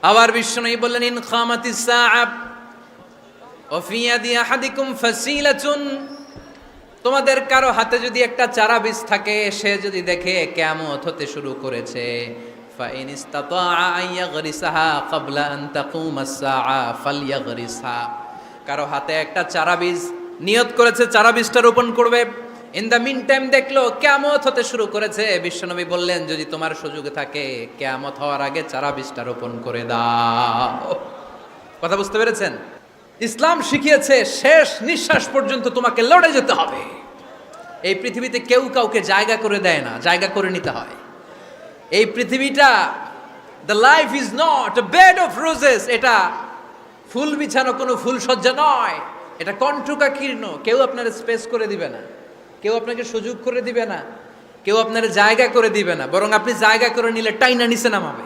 আবার বিশ্বনবী বললেন, ইন খামাতিস সাআ ওয়া ফি ইয়াদি আহাদিকুম ফাসিলাতুন, তোমাদের কারো হাতে যদি একটা চারা বীজ থাকে, সে যদি দেখে কিয়ামত হতে শুরু করেছে, ফা ইন ইসতাতাআ আন ইয়াগরিসাহা ক্বাবলা আন তাকুমাস সাআ ফালইয়াগরিসহা, কারো হাতে একটা চারা বীজ নিয়ত করেছে, চারা বীজটা রোপণ করবে, ইন দ্য মিন টাইম দেখলো কিয়ামত হতে শুরু করেছে, বিশ্বনবী বললেন যদি তোমার সুযোগ থাকে কিয়ামত হওয়ার আগে চারা বীজটা রোপণ করে দাও। কথা বুঝতে পেরেছেন? ইসলাম শিখিয়েছে শেষ নিঃশ্বাস পর্যন্ত তোমাকে লড়ে যেতে হবে। এই পৃথিবীতে কেউ কাউকে জায়গা করে দেয় না, জায়গা করে নিতে হয়। এই পৃথিবীটা, the life is not a bed of roses, এটা ফুল বিছানো কোনো ফুলসজ্জা নয়, এটা কণ্টকাকীর্ণ। কেউ আপনার স্পেস করে দিবে না, কেউ আপনাকে সুযোগ করে দিবে না, কেউ আপনার জায়গা করে দিবে না, বরং আপনি জায়গা করে নিলে টাইনা নিচে নামাবে।